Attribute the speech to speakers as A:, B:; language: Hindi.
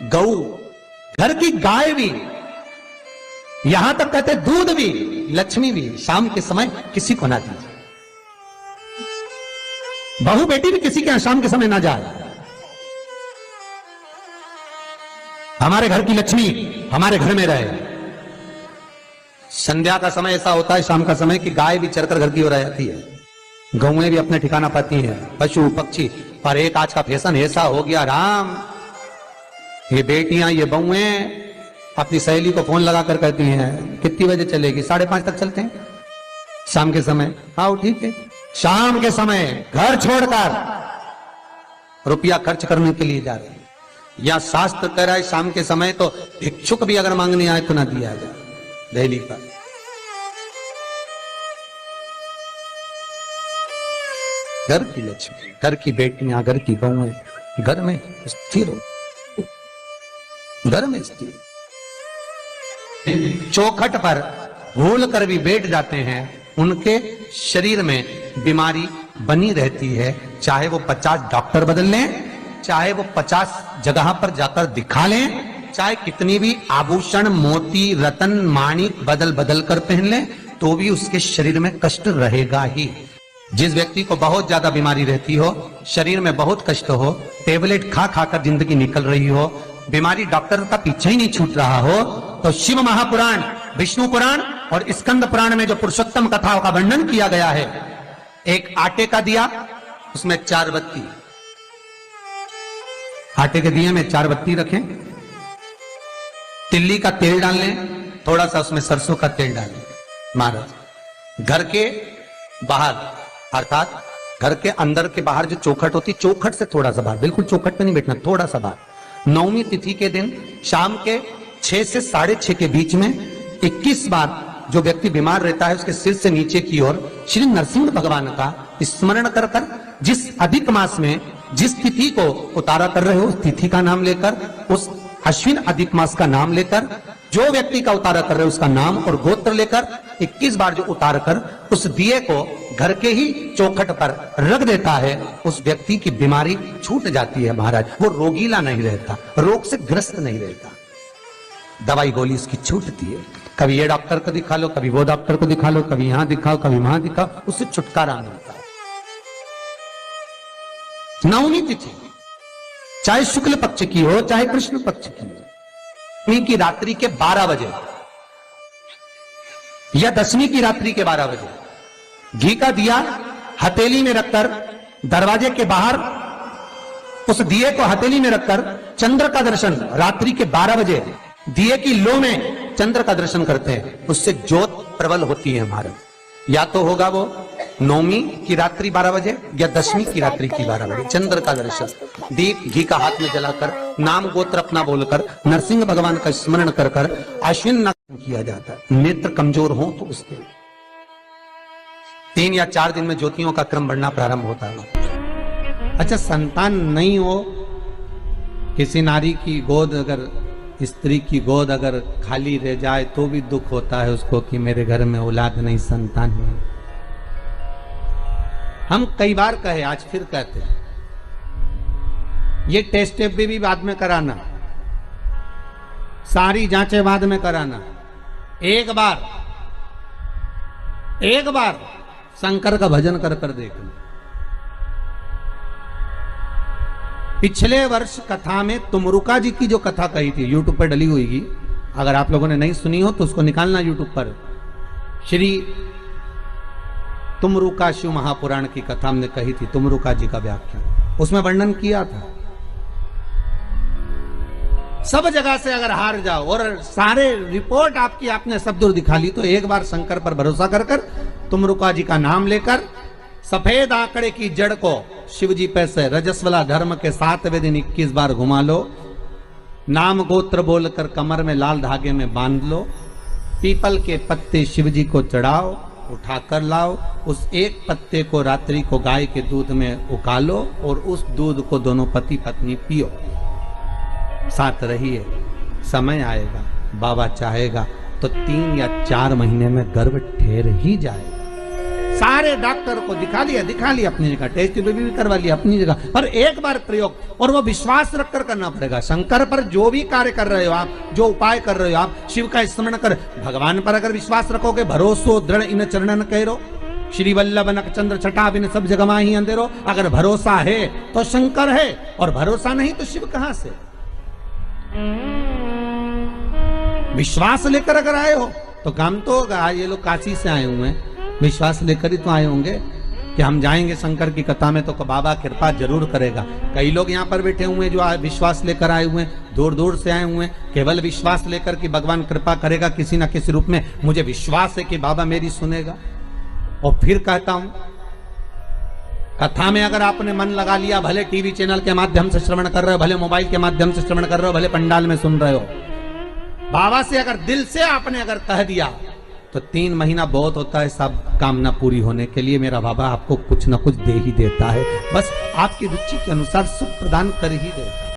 A: गऊ, घर की गाय भी, यहां तक कहते दूध भी, लक्ष्मी भी शाम के समय किसी को ना दीजिए। बहू बेटी भी किसी के यहां शाम के समय ना जाए। हमारे घर की लक्ष्मी हमारे घर में रहे। संध्या का समय ऐसा होता है, शाम का समय, कि गाय भी चरकर घर की ओर आ जाती है, गौएं भी अपने ठिकाना पाती हैं, पशु पक्षी। पर एक आज का फैशन ऐसा हो गया राम, ये बेटियां ये बहुएं अपनी सहेली को फोन लगाकर कहती हैं कितनी बजे चलेगी, 5:30 तक चलते हैं शाम के समय। आओ ठीक है। शाम के समय घर छोड़कर रुपया खर्च करने के लिए जा रहे हैं। या शास्त्र कह रहा है शाम के समय तो भिक्षुक भी अगर मांगने आए तो ना दिया जाए। दिल्ली पर घर की लक्ष्मी, घर की बेटियां, घर की बहुएं घर में स्थिर हो, घर में स्थिर। चौखट पर भूल कर भी बैठ जाते हैं, उनके शरीर में बीमारी बनी रहती है। चाहे वो 50 डॉक्टर बदल लें, चाहे वो 50 जगह पर जाकर दिखा लें, चाहे कितनी भी आभूषण मोती रतन माणिक बदल बदल कर पहन लें, तो भी उसके शरीर में कष्ट रहेगा ही। जिस व्यक्ति को बहुत ज्यादा बीमारी रहती हो, शरीर में बहुत कष्ट हो, टेबलेट खा खाकर जिंदगी निकल रही हो, बीमारी डॉक्टर का पीछे ही नहीं छूट रहा हो, तो शिव महापुराण, विष्णु पुराण और स्कंद पुराण में जो पुरुषोत्तम कथाओं का वर्णन किया गया है, एक आटे का दिया, उसमें 4 बत्ती, आटे के दिए में 4 बत्ती रखें, तिल्ली का तेल डाल लें, थोड़ा सा उसमें सरसों का तेल डालें। महाराज घर के बाहर, अर्थात घर के अंदर के बाहर जो चौखट होती, चौखट से थोड़ा सा बाहर, बिल्कुल चौखट पे नहीं बैठना, थोड़ा सा बाहर, 9वीं तिथि के दिन शाम के 6 से 6:30 के बीच में 21 बार जो व्यक्ति बीमार रहता है उसके सिर से नीचे की ओर श्री नरसिंह भगवान का स्मरण कर कर, जिस अधिक मास में जिस तिथि को उतारा कर रहे हो उस तिथि का नाम लेकर, उस अश्विन अधिक मास का नाम लेकर, जो व्यक्ति का उतारा कर रहे हो उसका नाम और गोत्र लेकर 21 बार जो उतार कर उस दिए को घर के ही चौखट पर रख देता है, उस व्यक्ति की बीमारी छूट जाती है महाराज। वो रोगीला नहीं रहता, रोग से ग्रस्त नहीं रहता, दवाई गोली उसकी छूटती है। कभी ये डॉक्टर को दिखा लो, कभी वो डॉक्टर को दिखा लो, कभी यहां दिखाओ, कभी वहां दिखाओ, उससे छुटकारा मिलता है। 9वीं तिथि चाहे शुक्ल पक्ष की हो चाहे कृष्ण पक्ष की हो, 9वीं की रात्रि के 12 बजे या 10वीं की रात्रि के 12 बजे घी का दिया हथेली में रखकर दरवाजे के बाहर उस दिए को हथेली में रखकर चंद्र का दर्शन रात्रि के 12 बजे दिए की लो में चंद्र का दर्शन करते हैं, उससे ज्योत प्रबल होती है हमारे। या तो होगा वो 9वीं की रात्रि 12 बजे या 10वीं की रात्रि की 12 बजे चंद्र का दर्शन, दीप घी का हाथ में जलाकर नाम गोत्र अपना बोलकर नरसिंह भगवान का स्मरण कर कर अश्विन नक्षत्र किया जाता है। नेत्र कमजोर हो तो उसके 3 या 4 दिन में ज्योतियों का क्रम बढ़ना प्रारंभ होता है। अच्छा, संतान नहीं हो, किसी नारी की गोद अगर, स्त्री की गोद अगर खाली रह जाए तो भी दुख होता है उसको कि मेरे घर में औलाद नहीं, संतान नहीं। हम कई बार कहे, आज फिर कहते हैं, ये टेस्ट भी बाद में कराना, सारी जांचें बाद में कराना। एक बार शंकर का भजन कर कर देखना। पिछले वर्ष कथा में तुमरुका जी की जो कथा कही थी, यूट्यूब पर डली हुई, अगर आप लोगों ने नहीं सुनी हो तो उसको निकालना यूट्यूब पर। श्री तुमरुका शिव महापुराण की कथा हमने कही थी, तुमरुका जी का व्याख्यान, उसमें वर्णन किया था। सब जगह से अगर हार जाओ और सारे रिपोर्ट आपकी आपने सब दूर दिखा ली, तो एक बार शंकर पर भरोसा कर कर तुमरुका जी का नाम लेकर सफेद आंकड़े की जड़ को शिव जी पे से रजस्वला धर्म के 7वें दिन 21 बार घुमा लो, नाम गोत्र बोलकर कमर में लाल धागे में बांध लो, पीपल के पत्ते शिव जी को चढ़ाओ, उठाकर लाओ, उस एक पत्ते को रात्रि को गाय के दूध में उकालो और उस दूध को दोनों पति पत्नी पियो, साथ रहिए। समय आएगा, बाबा चाहेगा तो 3 या 4 महीने में गर्भ ठहर ही जाएगा। सारे डॉक्टर को दिखा लिया अपनी जगह, टेस्ट भी करवा लिया अपनी जगह, पर एक बार प्रयोग, और वो विश्वास रखकर करना पड़ेगा। शंकर पर जो भी कार्य कर रहे हो आप, जो उपाय कर रहे हो आप, शिव का स्मरण कर, भगवान पर अगर विश्वास रखोगे, भरोसो दृढ़ इन चरणन करो, श्री वल्लभ नख चंद्र छटा बिन सब जगह माही अंधेरो। अगर भरोसा है तो शंकर है, और भरोसा नहीं तो शिव कहां से। विश्वास लेकर अगर आए हो तो काम तो होगा। ये लोग काशी से आए हुए हैं, विश्वास लेकर ही तो आए होंगे कि हम जाएंगे शंकर की कथा में तो बाबा कृपा जरूर करेगा। कई लोग यहाँ पर बैठे हुए हैं जो विश्वास लेकर आए हुए हैं, दूर दूर से आए हुए हैं, केवल विश्वास लेकर कि भगवान कृपा करेगा किसी ना किसी रूप में, मुझे विश्वास है कि बाबा मेरी सुनेगा। और फिर कहता हूं, कथा में अगर आपने मन लगा लिया, भले टीवी चैनल के माध्यम से श्रवण कर रहे हो, भले मोबाइल के माध्यम से श्रवण कर रहे हो, भले पंडाल में सुन रहे हो, बाबा से अगर दिल से आपने अगर कह दिया तो 3 महीना बहुत होता है सब कामना पूरी होने के लिए। मेरा बाबा आपको कुछ ना कुछ दे ही देता है, बस आपकी रुचि के अनुसार सुख प्रदान कर ही देता है।